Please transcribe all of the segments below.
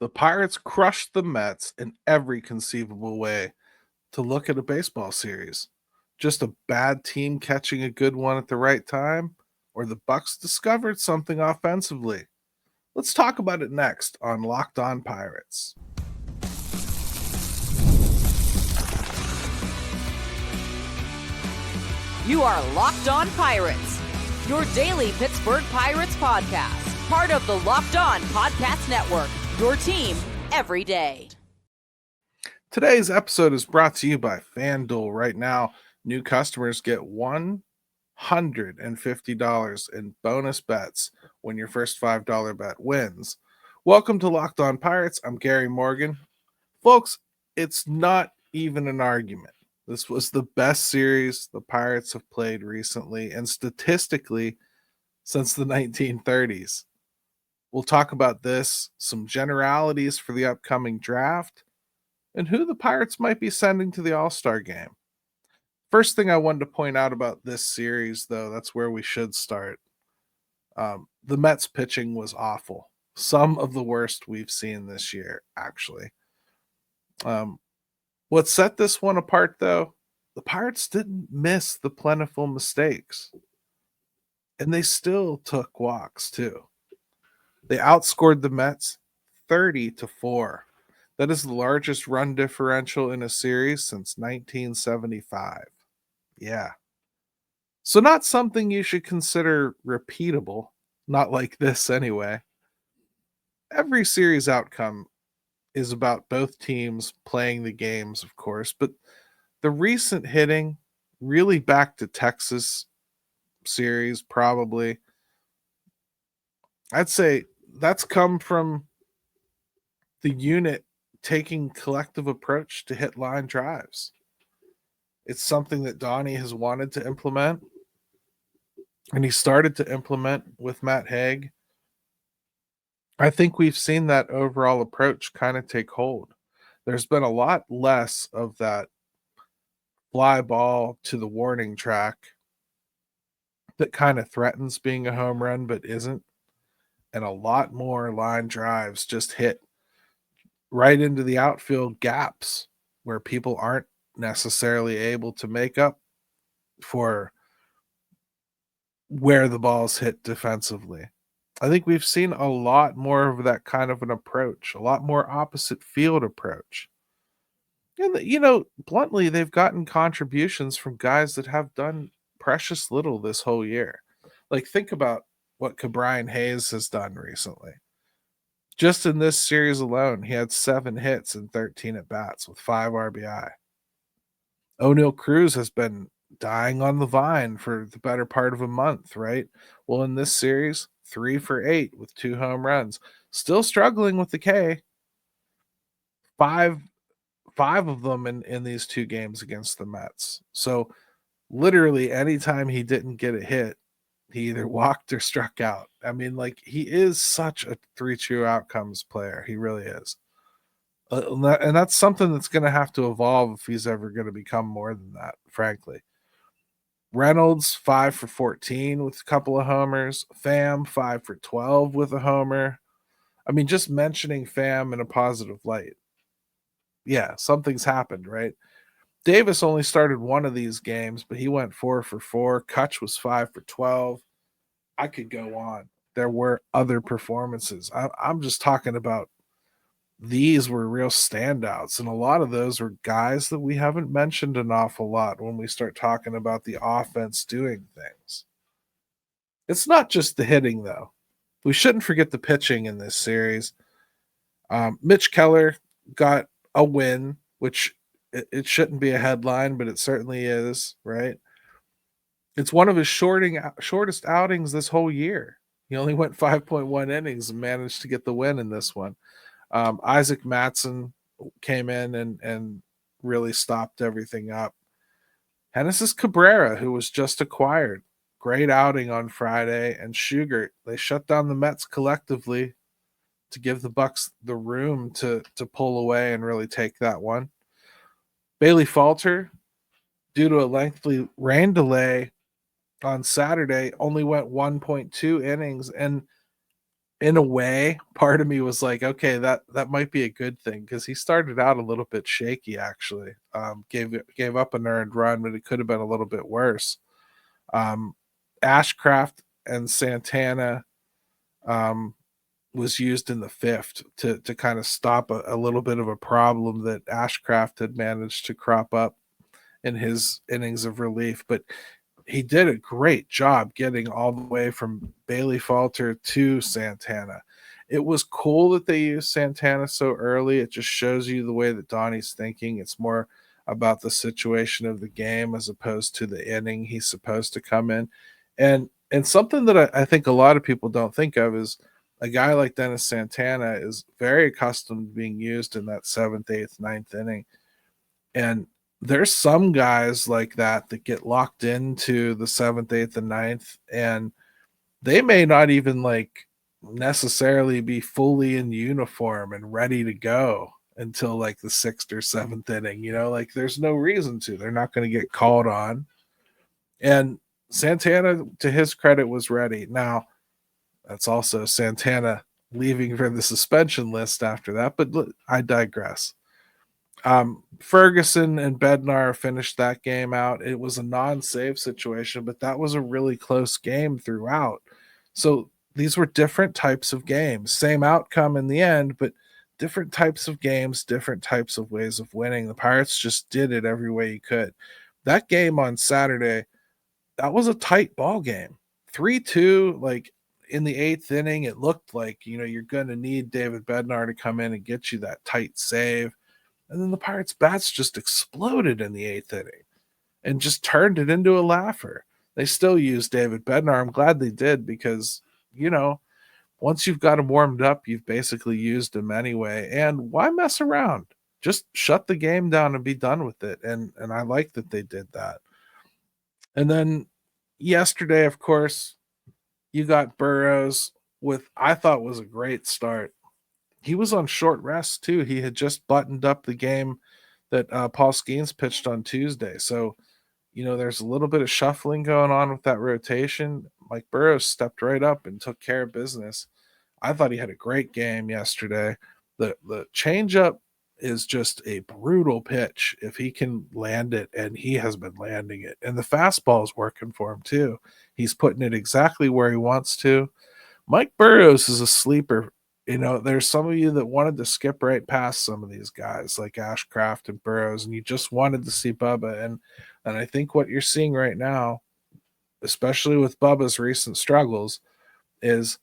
The Pirates crushed the Mets in every conceivable way to look at a baseball series. Just a bad team catching a good one at the right time, or the Bucks discovered something offensively. Let's talk about it next on Locked On Pirates. You are Locked On Pirates, your daily Pittsburgh Pirates podcast, part of the Locked On Podcast Network, your team every day. Today's episode is brought to you by FanDuel. Right now, new customers get $150 in bonus bets when your first $5 bet wins. Welcome to Locked On Pirates. I'm Gary Morgan. Folks, it's not even an argument. This was the best series the Pirates have played recently and statistically since the 1930s. We'll talk about this, some generalities for the upcoming draft, and who the Pirates might be sending to the All-Star game. First thing I wanted to point out about this series, though, that's where we should start. The Mets pitching was awful. Some of the worst we've seen this year, actually. What set this one apart, though, the Pirates didn't miss the plentiful mistakes. And they still took walks, too. They outscored the Mets 30-4. That is the largest run differential in a series since 1975. Yeah. So not something you should consider repeatable. Not like this, anyway. Every series outcome is about both teams playing the games, of course, but the recent hitting, really back to Texas series, probably, I'd say that's come from the unit taking collective approach to hit line drives. It's something that Donnie has wanted to implement, and he started to implement with Matt Haig. I think we've seen that overall approach kind of take hold. There's been a lot less of that fly ball to the warning track that kind of threatens being a home run but isn't, and a lot more line drives just hit right into the outfield gaps where people aren't necessarily able to make up for where the ball's hit defensively. I think we've seen a lot more of that kind of an approach, a lot more opposite field approach. And, bluntly, they've gotten contributions from guys that have done precious little this whole year. Like, think about what Cabrian Hayes has done recently. Just in this series alone, he had 7 hits and 13 at-bats with 5 RBI. O'Neal Cruz has been dying on the vine for the better part of a month, right? Well, in this series, 3 for 8 with 2 home runs. Still struggling with the K. Five of them in these 2 games against the Mets. So literally anytime he didn't get a hit, he either walked or struck out. I mean, like, he is such a 3-2 outcomes player. He really is. And that's something that's going to have to evolve if he's ever going to become more than that, frankly. Reynolds, 5 for 14 with a couple of homers. Pham, 5 for 12 with a homer. I mean, just mentioning Pham in a positive light. Yeah, something's happened, right? Davis only started one of these games, but he went 4 for 4. Kutch was 5 for 12. I could go on. There were other performances. I'm just talking about these were real standouts, and a lot of those were guys that we haven't mentioned an awful lot when we start talking about the offense doing things. It's not just the hitting, though. We shouldn't forget the pitching in this series. Mitch Keller got a win, which it shouldn't be a headline, but it certainly is, right? It's one of his shortest outings this whole year. He only went 5.1 innings and managed to get the win in this one. Isaac Mattson came in and really stopped everything up. Genesis Cabrera, who was just acquired, great outing on Friday, and Shugart, they shut down the Mets collectively to give the Bucks the room to pull away and really take that one. Bailey Falter, due to a lengthy rain delay on Saturday, only went 1.2 innings, and in a way, part of me was like, okay, that might be a good thing because he started out a little bit shaky. Actually, gave up an earned run, but it could have been a little bit worse. Um, Ashcraft and Santana um, was used in the fifth to kind of stop a little bit of a problem that Ashcraft had managed to crop up in his innings of relief. But he did a great job getting all the way from Bailey Falter to Santana. It was cool that they used Santana so early. It just shows you the way that Donnie's thinking. It's more about the situation of the game as opposed to the inning he's supposed to come in. And something that I think a lot of people don't think of is a guy like Dennis Santana is very accustomed to being used in that seventh, eighth, ninth inning. And there's some guys like that get locked into the seventh, eighth, and ninth, and they may not even like necessarily be fully in uniform and ready to go until like the sixth or seventh inning. Like there's no reason to. They're not going to get called on. And Santana, to his credit, was ready. Now, that's also Santana leaving for the suspension list after that, but I digress. Ferguson and Bednar finished that game out. It was a non-save situation, but that was a really close game throughout. So these were different types of games. Same outcome in the end, but different types of games, different types of ways of winning. The Pirates just did it every way you could. That game on Saturday, that was a tight ball game. 3-2, like in the eighth inning, it looked like, you're going to need David Bednar to come in and get you that tight save. And then the Pirates' bats just exploded in the eighth inning and just turned it into a laugher. They still used David Bednar. I'm glad they did because, once you've got him warmed up, you've basically used him anyway. And why mess around? Just shut the game down and be done with it. And I like that they did that. And then yesterday, of course, you got Burrows with I thought was a great start. He was on short rest too. He had just buttoned up the game that Paul Skeens pitched on Tuesday. So, there's a little bit of shuffling going on with that rotation. Mike Burrows stepped right up and took care of business. I thought he had a great game yesterday. The changeup is just a brutal pitch if he can land it, and he has been landing it. And the fastball is working for him too. He's putting it exactly where he wants to. Mike Burrows is a sleeper. There's some of you that wanted to skip right past some of these guys like Ashcraft and Burrows, and you just wanted to see Bubba. And I think what you're seeing right now, especially with Bubba's recent struggles, is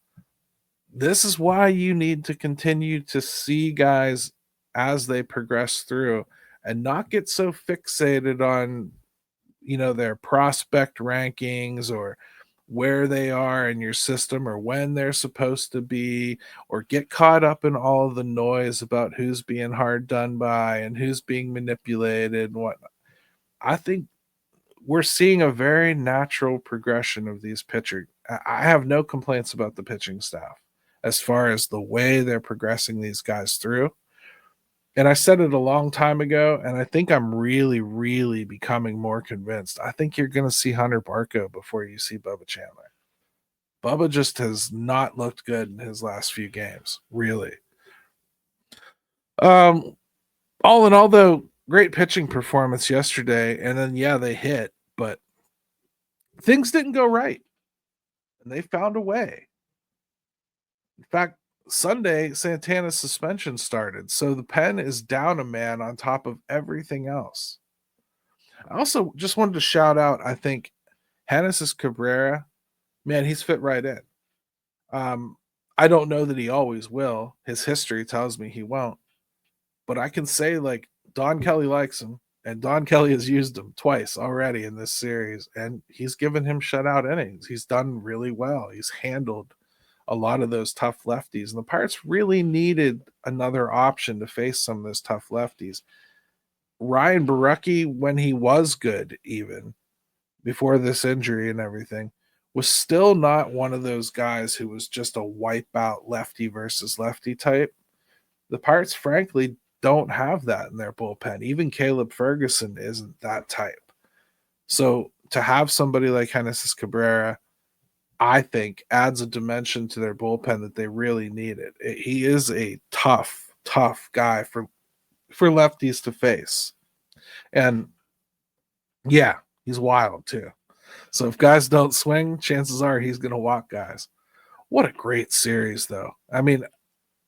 this is why you need to continue to see guys as they progress through and not get so fixated on their prospect rankings or where they are in your system or when they're supposed to be, or get caught up in all of the noise about who's being hard done by and who's being manipulated and whatnot. I think we're seeing a very natural progression of these pitchers. I have no complaints about the pitching staff as far as the way they're progressing these guys through. And I said it a long time ago, and I think I'm really, really becoming more convinced. I think you're going to see Hunter Barco before you see Bubba Chandler. Bubba just has not looked good in his last few games, really. All in all, though, great pitching performance yesterday, and then, they hit, but things didn't go right, and they found a way. In fact, Sunday, Santana's suspension started, so the pen is down a man on top of everything else. I also just wanted to shout out, I think, Genesis Cabrera. Man, he's fit right in. I don't know that he always will. His history tells me he won't. But I can say, like, Don Kelly likes him, and Don Kelly has used him twice already in this series, and he's given him shutout innings. He's done really well. He's handled a lot of those tough lefties, and the Pirates really needed another option to face some of those tough lefties. Ryan Barucki, when he was good, even before this injury and everything, was still not one of those guys who was just a wipeout lefty versus lefty type. The Pirates, frankly, don't have that in their bullpen. Even Caleb Ferguson isn't that type. So to have somebody like Genesis Cabrera, I think, adds a dimension to their bullpen that they really needed. He is a tough, tough guy for lefties to face. And yeah, he's wild too. So if guys don't swing, chances are he's going to walk guys. What a great series, though. I mean,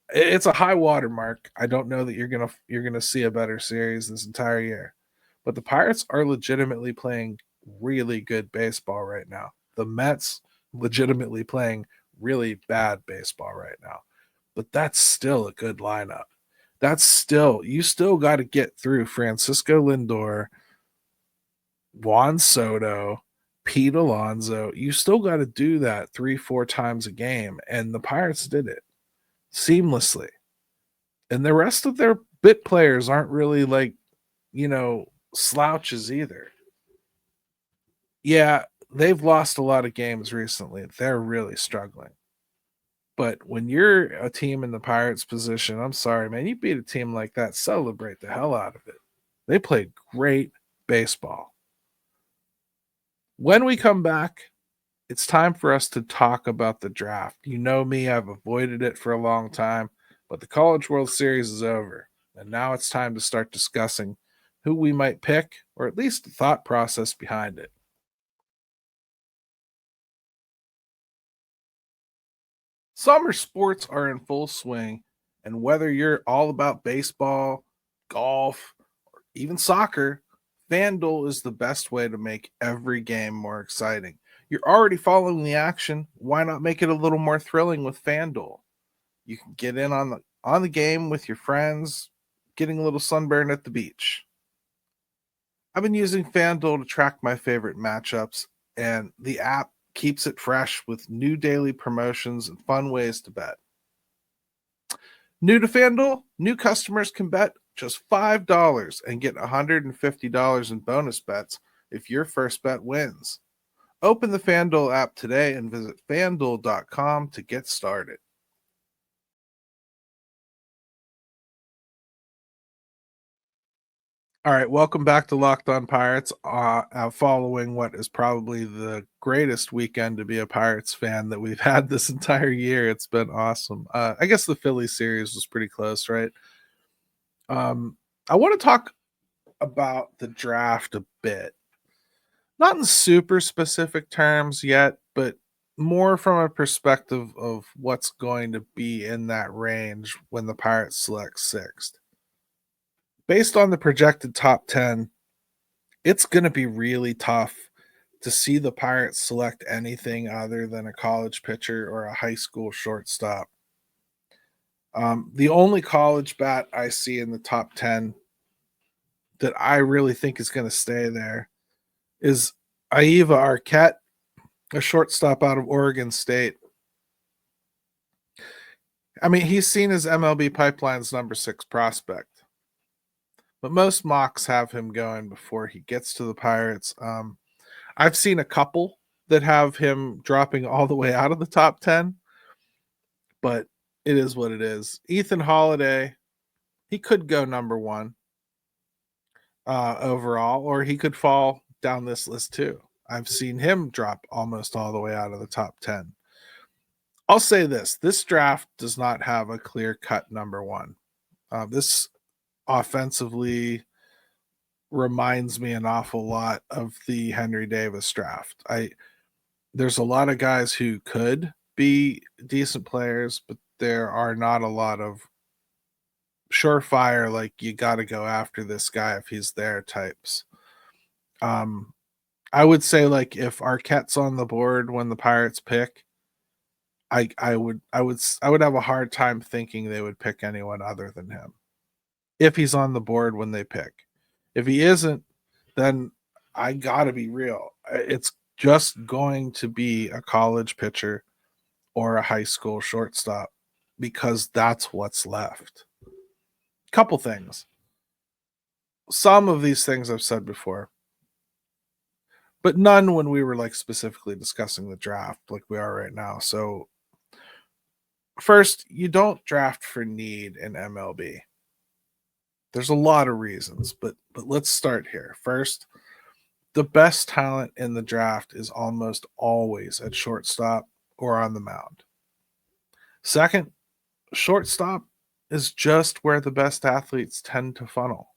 it's a high water mark. I don't know that you're gonna see a better series this entire year, but the Pirates are legitimately playing really good baseball right now. The Mets legitimately playing really bad baseball right now, but that's still a good lineup. You still got to get through Francisco Lindor, Juan Soto, Pete Alonso. You still got to do that 3-4 times a game, and the Pirates did it seamlessly. And the rest of their bit players aren't really slouches either. Yeah, they've lost a lot of games recently. They're really struggling. But when you're a team in the Pirates position, I'm sorry, man, you beat a team like that, celebrate the hell out of it. They played great baseball. When we come back, it's time for us to talk about the draft. You know me, I've avoided it for a long time, but the College World Series is over. And now it's time to start discussing who we might pick, or at least the thought process behind it. Summer sports are in full swing, and whether you're all about baseball, golf, or even soccer, FanDuel is the best way to make every game more exciting. You're already following the action. Why not make it a little more thrilling with FanDuel? You can get in on the game with your friends, getting a little sunburn at the beach. I've been using FanDuel to track my favorite matchups, and the app keeps it fresh with new daily promotions and fun ways to bet. New to FanDuel, new customers can bet just $5 and get $150 in bonus bets if your first bet wins. Open the FanDuel app today and visit fanduel.com to get started. All right, welcome back to Locked On Pirates. Following what is probably the greatest weekend to be a Pirates fan that we've had this entire year, it's been awesome. I guess the Philly series was pretty close, right? I want to talk about the draft a bit, not in super specific terms yet, but more from a perspective of what's going to be in that range when the Pirates select sixth. Based on the projected top 10, it's going to be really tough to see the Pirates select anything other than a college pitcher or a high school shortstop. The only college bat I see in the top 10 that I really think is going to stay there is Aiva Arquette, a shortstop out of Oregon State. I mean, he's seen as MLB Pipeline's number 6 prospect, but most mocks have him going before he gets to the Pirates. I've seen a couple that have him dropping all the way out of the top 10, but it is what it is. Ethan Holiday, he could go number 1 overall, or he could fall down this list too. I've seen him drop almost all the way out of the top 10. I'll say this draft does not have a clear-cut number 1. This offensively reminds me an awful lot of the Henry Davis draft. There's a lot of guys who could be decent players, but there are not a lot of surefire, like you got to go after this guy if he's there types. I would say like if Arquette's on the board when the Pirates pick, I would have a hard time thinking they would pick anyone other than him. If he's on the board when they pick. If he isn't, then I gotta be real. It's just going to be a college pitcher or a high school shortstop because that's what's left. Couple things. Some of these things I've said before, but none when we were like specifically discussing the draft like we are right now. So first, you don't draft for need in MLB. There's a lot of reasons, but let's start here. First, The best talent in the draft is almost always at shortstop or on the mound. Second, shortstop is just where the best athletes tend to funnel.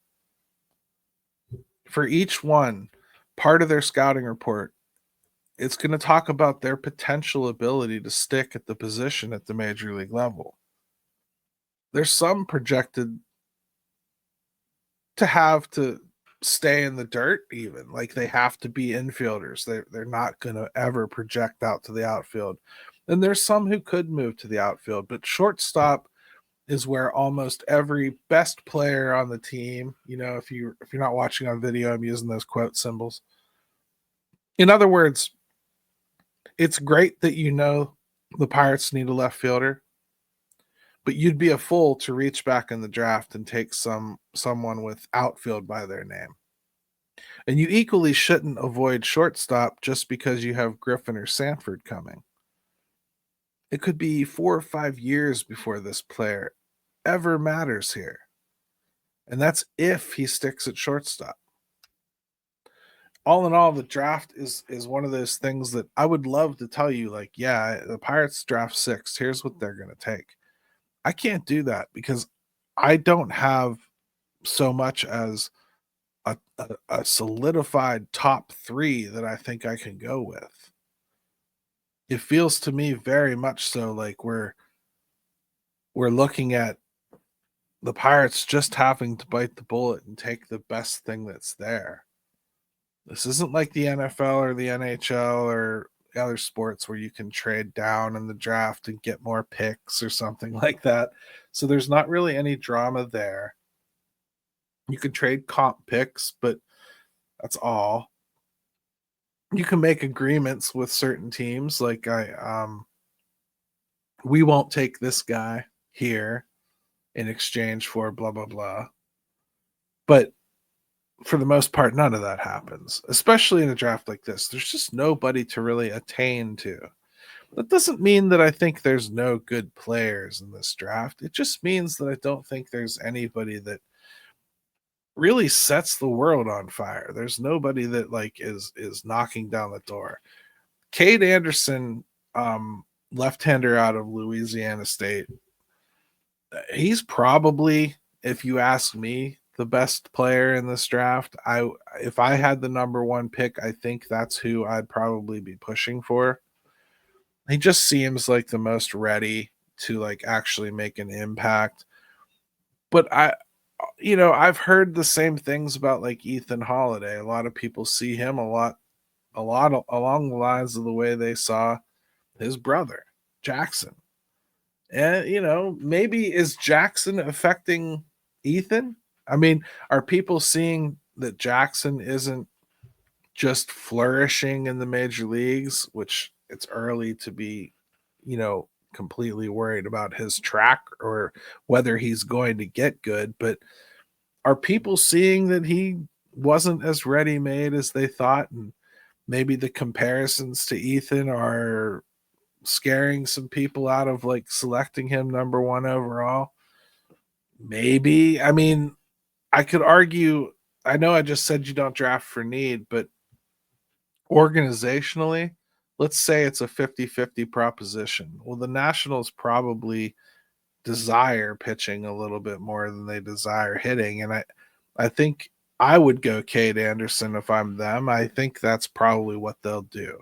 For each one, part of their scouting report, it's going to talk about their potential ability to stick at the position at the major league level. There's some projected to have to stay in the dirt, even like they have to be infielders. They're not going to ever project out to the outfield. And there's some who could move to the outfield, but shortstop is where almost every best player on the team, if you're not watching on video, I'm using those quote symbols. In other words, it's great that the Pirates need a left fielder, but you'd be a fool to reach back in the draft and take someone with outfield by their name. And you equally shouldn't avoid shortstop just because you have Griffin or Sanford coming. It could be 4 or 5 years before this player ever matters here. And that's if he sticks at shortstop. All in all, the draft is one of those things that I would love to tell you, like, yeah, the Pirates draft 6, here's what they're going to take. I can't do that because I don't have so much as a solidified top 3 that I think I can go with. It feels to me very much so like we're looking at the Pirates just having to bite the bullet and take the best thing that's there. This isn't like the NFL or the NHL or other sports where you can trade down in the draft and get more picks or something like that. So there's not really any drama there. You can trade comp picks, but that's all. You can make agreements with certain teams, like we won't take this guy here in exchange for blah blah blah. But for the most part, none of that happens, especially in a draft like this. There's just nobody to really attain to. That doesn't mean that I think there's no good players in this draft. It just means that I don't think there's anybody that really sets the world on fire. There's nobody that is knocking down the door. Cade Anderson, left-hander out of Louisiana State, he's probably, if you ask me, the best player in this draft. If I had the number 1 pick, I think that's who I'd probably be pushing for. He just seems like the most ready to actually make an impact. But I've heard the same things about Ethan Holiday. A lot of people see him a lot along the lines of the way they saw his brother, Jackson. And maybe is Jackson affecting Ethan? I mean, are people seeing that Jackson isn't just flourishing in the major leagues, which it's early to be, completely worried about his track or whether he's going to get good, but are people seeing that he wasn't as ready-made as they thought, and maybe the comparisons to Ethan are scaring some people out of selecting him number 1 overall? Maybe. I mean, I could argue, I know I just said you don't draft for need, but organizationally, let's say it's a 50-50 proposition. Well, the Nationals probably desire pitching a little bit more than they desire hitting. And I think I would go Cade Anderson if I'm them. I think that's probably what they'll do.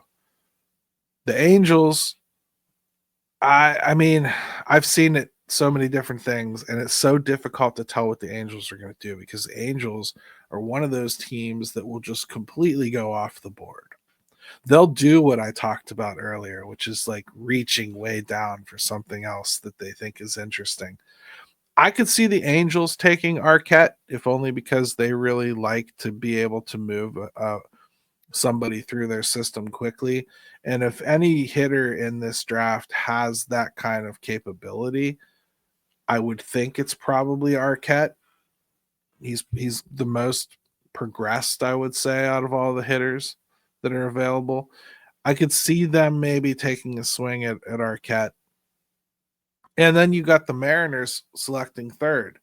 The Angels, I mean, I've seen it so many different things, and it's so difficult to tell what the Angels are going to do because the Angels are one of those teams that will just completely go off the board. They'll do what I talked about earlier, which is reaching way down for something else that they think is interesting. I could see the Angels taking Arquette, if only because they really like to be able to move somebody through their system quickly. And if any hitter in this draft has that kind of capability, I would think it's probably Arquette. He's the most progressed, I would say, out of all the hitters that are available. I could see them maybe taking a swing at Arquette. And then you got the Mariners selecting 3rd.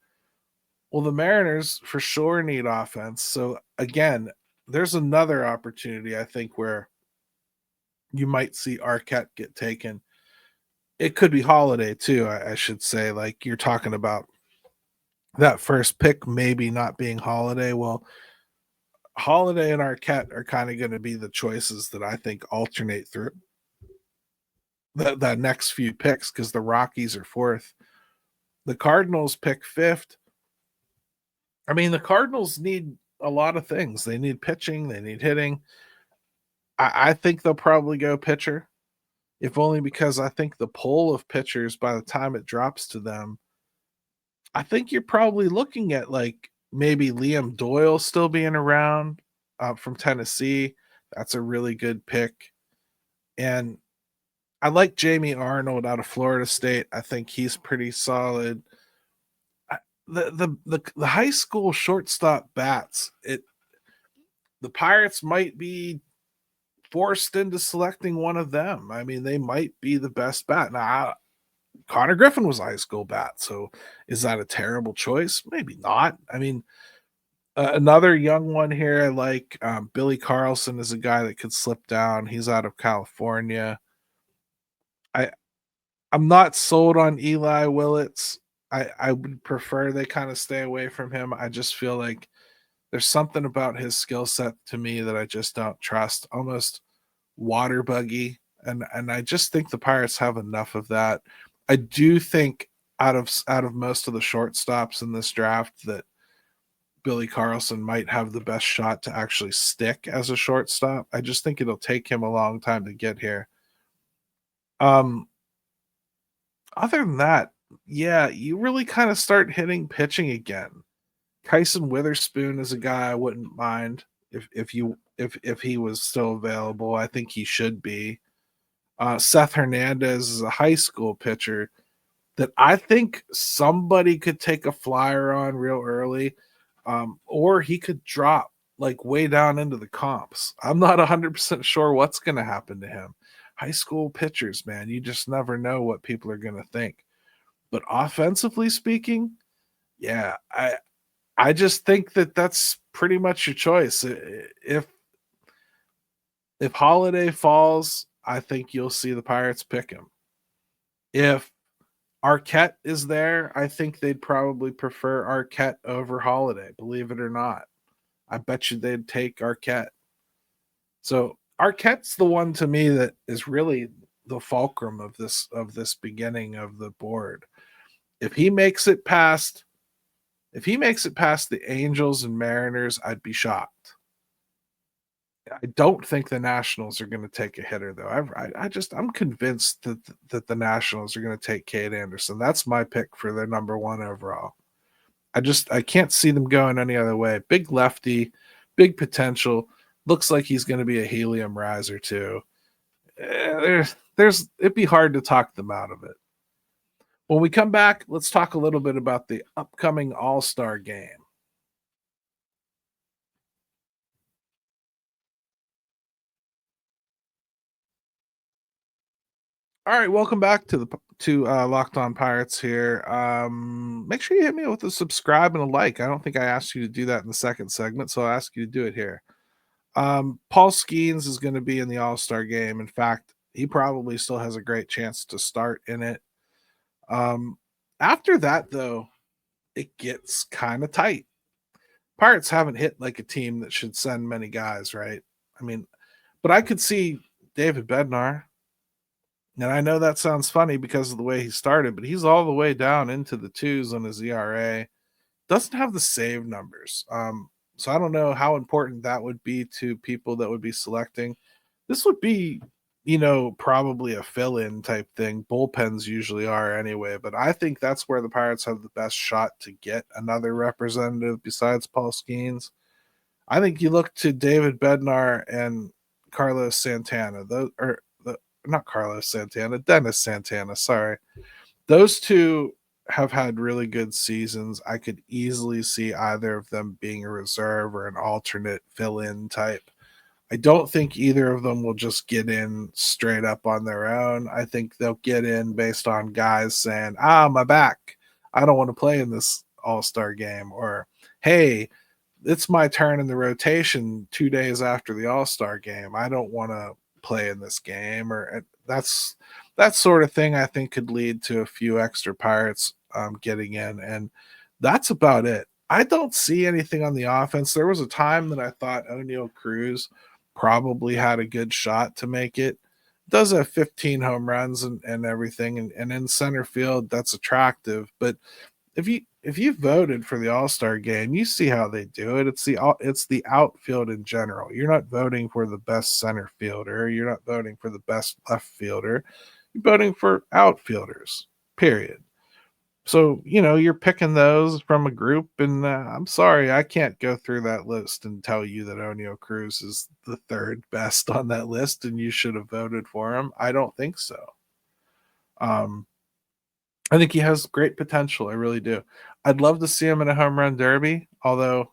Well, the Mariners for sure need offense. So again, there's another opportunity, I think, where you might see Arquette get taken. It could be Holiday too, I should say. Like you're talking about that first pick maybe not being Holiday. Well, Holiday and Arquette are kind of going to be the choices that I think alternate through the next few picks because the Rockies are fourth. The Cardinals pick fifth. I mean, the Cardinals need a lot of things. They need pitching, they need hitting. I think they'll probably go pitcher, if only because I think the pull of pitchers by the time it drops to them, I think you're probably looking at like maybe Liam Doyle still being around from Tennessee. That's a really good pick. And I like Jamie Arnold out of Florida State. I think he's pretty solid. The high school shortstop bats, the Pirates might be forced into selecting one of them. I mean, they might be the best bat. Now, Connor Griffin was a high school bat, so is that a terrible choice? Maybe not. I mean, another young one here, I like Billy Carlson is a guy that could slip down. He's out of California. I I'm not sold on Eli Willits. I would prefer they kind of stay away from him. I just feel like there's something about his skill set to me that I just don't trust. Almost water buggy, and I just think the Pirates have enough of that. I do think out of most of the shortstops in this draft that Billy Carlson might have the best shot to actually stick as a shortstop. I just think it'll take him a long time to get here. Um, Other than that, yeah, you really kind of start hitting pitching again. Kyson Witherspoon is a guy I wouldn't mind if he was still available. I think he should be. Seth Hernandez is a high school pitcher that I think somebody could take a flyer on real early, or he could drop like way down into the comps. I'm not 100% sure what's going to happen to him. High school pitchers, man, you just never know what people are going to think. But offensively speaking, yeah, I just think that that's pretty much your choice. If Holiday falls, I think you'll see the Pirates pick him. If Arquette is there, I think they'd probably prefer Arquette over Holiday, believe it or not. I bet you they'd take Arquette. So Arquette's the one to me that is really the fulcrum of this beginning of the board. If he makes it past the Angels and Mariners, I'd be shocked. I don't think the Nationals are going to take a hitter though. I'm convinced that the Nationals are going to take Cade Anderson. That's my pick for their number one overall. I can't see them going any other way. Big lefty, big potential. Looks like he's going to be a helium riser too. It'd be hard to talk them out of it. When we come back, let's talk a little bit about the upcoming All-Star game. All right, welcome back to Locked On Pirates here. Make sure you hit me with a subscribe and a like. I don't think I asked you to do that in the second segment, so I'll ask you to do it here. Paul Skeens is going to be in the All-Star game. In fact, he probably still has a great chance to start in it. After that, though, it gets kind of tight. Pirates haven't hit like a team that should send many guys, right? I mean, but I could see David Bednar. And I know that sounds funny because of the way he started, but he's all the way down into the twos on his ERA. Doesn't have the save numbers. So I don't know how important that would be to people that would be selecting. This would be, probably a fill-in type thing. Bullpens usually are anyway, but I think that's where the Pirates have the best shot to get another representative besides Paul Skeens. I think you look to David Bednar and Carlos Santana. Not Carlos Santana, Dennis Santana, sorry. Those two have had really good seasons. I could easily see either of them being a reserve or an alternate fill-in type. I don't think either of them will just get in straight up on their own. I think they'll get in based on guys saying, my back. I don't want to play in this all-star game. Or, hey, it's my turn in the rotation 2 days after the All-Star game. I don't want to play in this game, or that's that sort of thing. I think could lead to a few extra Pirates getting in, and that's about it. I don't see anything on the offense. There was a time that I thought O'Neal Cruz probably had a good shot to make it. Does have 15 home runs and everything, and in center field, that's attractive. But if you voted for the All-Star game, you see how they do it. It's the outfield in general. You're not voting for the best center fielder. You're not voting for the best left fielder. You're voting for outfielders. Period. So, you're picking those from a group, and I'm sorry, I can't go through that list and tell you that O'Neal Cruz is the third best on that list and you should have voted for him. I don't think so. Um, I think he has great potential. I really do. I'd love to see him in a home run derby, although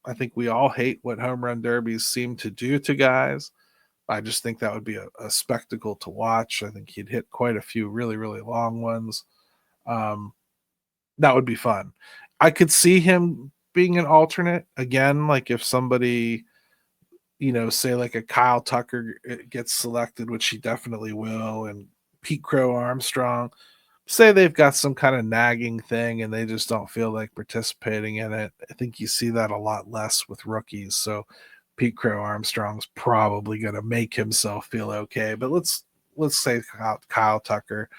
I think we all hate what home run derbies seem to do to guys. I just think that would be a spectacle to watch. I think he'd hit quite a few really, really long ones. Um, that would be fun. I could see him being an alternate again, like if somebody, say like a Kyle Tucker gets selected, which he definitely will, and Pete Crow Armstrong, say they've got some kind of nagging thing and they just don't feel like participating in it. I think you see that a lot less with rookies. So Pete Crow Armstrong's probably going to make himself feel okay. But let's say Kyle Tucker.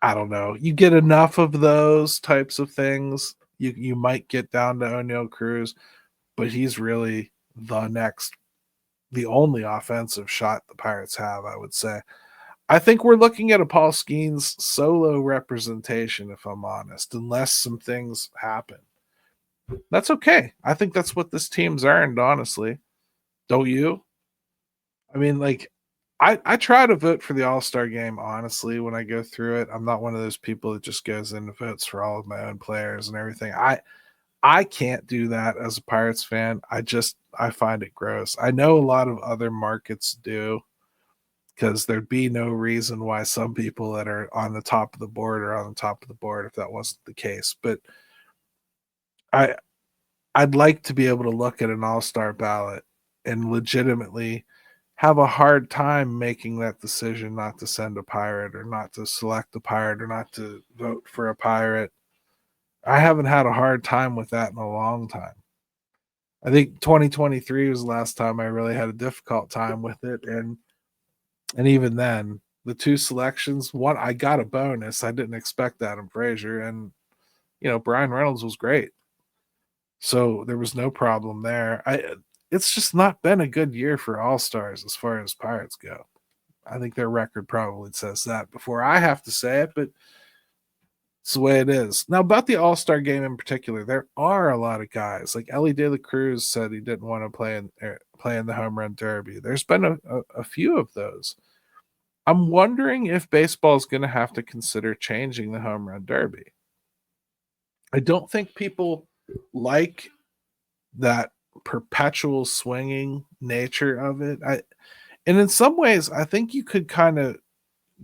I don't know. You get enough of those types of things, you might get down to O'Neal Cruz, but he's really the only offensive shot the Pirates have, I would say. I think we're looking at a Paul Skeens solo representation, if I'm honest, unless some things happen. That's okay. I think that's what this team's earned, honestly. Don't you? I mean, like, I try to vote for the All-Star game, honestly, when I go through it. I'm not one of those people that just goes in and votes for all of my own players and everything. I can't do that as a Pirates fan. I find it gross. I know a lot of other markets do, because there'd be no reason why some people that are on the top of the board are on the top of the board if that wasn't the case. But I I'd like to be able to look at an all-star ballot and legitimately have a hard time making that decision not to send a pirate or not to select a pirate or not to vote for a pirate. I haven't had a hard time with that in a long time. I think 2023 was the last time I really had a difficult time with it, and even then, the two selections, one I got a bonus. I didn't expect Adam Frazier, and Brian Reynolds was great, so there was no problem there. It's just not been a good year for All Stars as far as Pirates go. I think their record probably says that before I have to say it, but it's the way it is. Now, about the All Star game in particular, there are a lot of guys. Like Ellie De La Cruz said he didn't want to play in the home run derby. There's been a few of those. I'm wondering if baseball is going to have to consider changing the home run derby. I don't think people like that perpetual swinging nature of it. And in some ways, I think you could kind of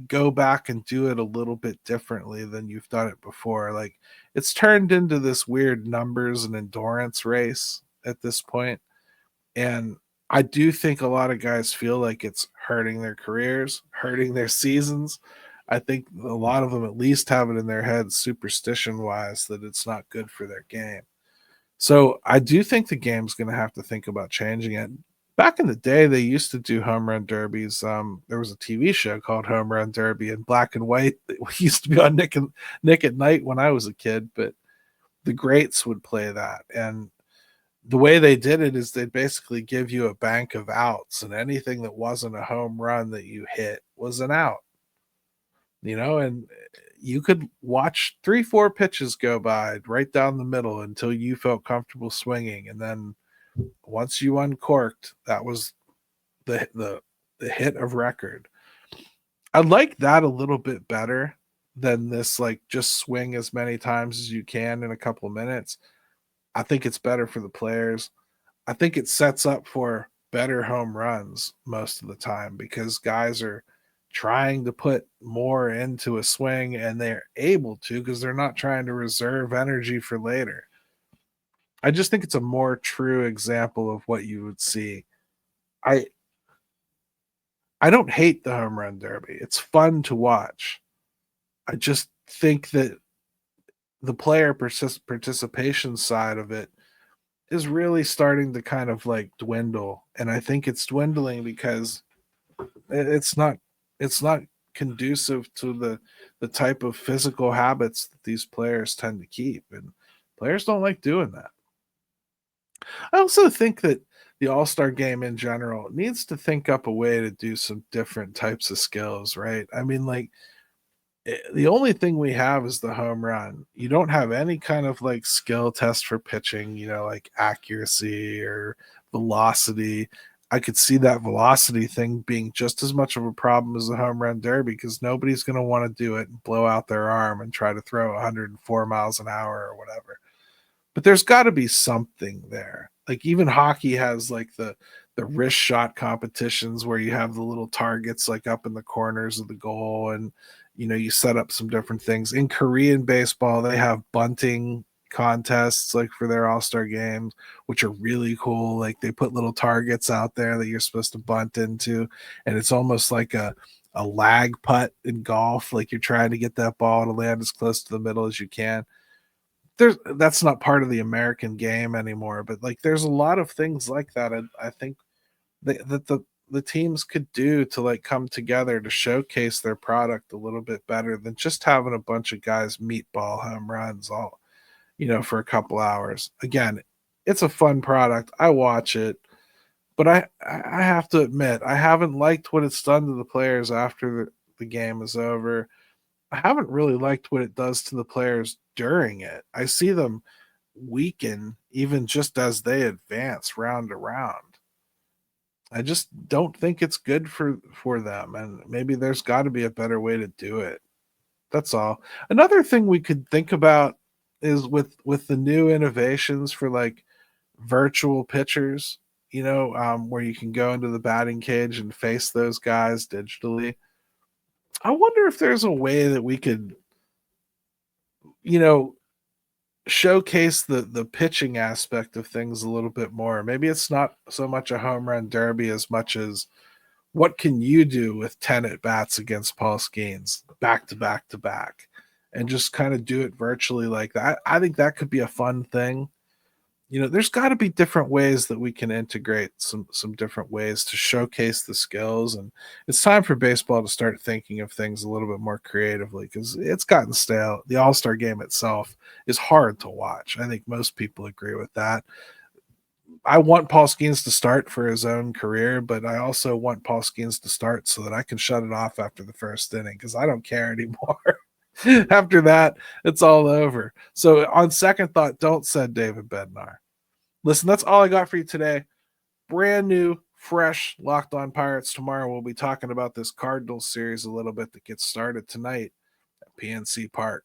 go back and do it a little bit differently than you've done it before. Like, it's turned into this weird numbers and endurance race at this point. And I do think a lot of guys feel like it's hurting their careers, hurting their seasons. I think a lot of them at least have it in their heads, superstition wise, that it's not good for their game. So I do think the game's going to have to think about changing it. Back in the day, they used to do home run derbies. There was a TV show called Home Run Derby in black and white that used to be on Nick at Night when I was a kid, but the greats would play that. And the way they did it is they'd basically give you a bank of outs, and anything that wasn't a home run that you hit was an out. And you could watch 3-4 pitches go by right down the middle until you felt comfortable swinging, and then once you uncorked, that was the hit of record. I like that a little bit better than this, like, just swing as many times as you can in a couple of minutes. I think it's better for the players. I think it sets up for better home runs most of the time because guys are trying to put more into a swing, and they're able to because they're not trying to reserve energy for later. I just think it's a more true example of what you would see. I I don't hate the home run derby. It's fun to watch. I just think that the player participation side of it is really starting to kind of like dwindle, and I think it's dwindling because it's not it's not conducive to the type of physical habits that these players tend to keep, and players don't like doing that. I also think that the All-Star game in general needs to think up a way to do some different types of skills, right? I mean, like, the only thing we have is the home run. You don't have any kind of like skill test for pitching, like accuracy or velocity. I could see that velocity thing being just as much of a problem as the home run derby because nobody's going to want to do it and blow out their arm and try to throw 104 miles an hour or whatever. But there's got to be something there. Like even hockey has like the wrist shot competitions where you have the little targets like up in the corners of the goal, and you set up some different things. In Korean baseball, they have bunting contests like for their all-star games, which are really cool. Like they put little targets out there that you're supposed to bunt into, and it's almost like a lag putt in golf. Like you're trying to get that ball to land as close to the middle as you can. That's not part of the American game anymore, but like there's a lot of things like that. I think that the teams could do to like come together to showcase their product a little bit better than just having a bunch of guys meatball home runs all for a couple hours. Again, it's a fun product. I watch it, but I have to admit I haven't liked what it's done to the players after the game is over. I haven't really liked what it does to the players during it. I see them weaken even just as they advance round to round. I just don't think it's good for them, and maybe there's got to be a better way to do it. That's all. Another thing we could think about is with the new innovations for like virtual pitchers, where you can go into the batting cage and face those guys digitally. I wonder if there's a way that we could, you know, showcase the pitching aspect of things a little bit more. Maybe it's not so much a home run derby as much as what can you do with 10 at bats against Paul Skeens back to back to back and just kind of do it virtually like that. I think that could be a fun thing. There's got to be different ways that we can integrate some different ways to showcase the skills, and it's time for baseball to start thinking of things a little bit more creatively because it's gotten stale. The All-Star game itself is hard to watch. I think most people agree with that. I want Paul Skeens to start for his own career, but I also want Paul Skeens to start so that I can shut it off after the first inning because I don't care anymore. After that, it's all over. So on second thought, don't send David Bednar. Listen, that's all I got for you today. Brand new, fresh Locked On Pirates. Tomorrow we'll be talking about this Cardinals series a little bit that gets started tonight at PNC Park.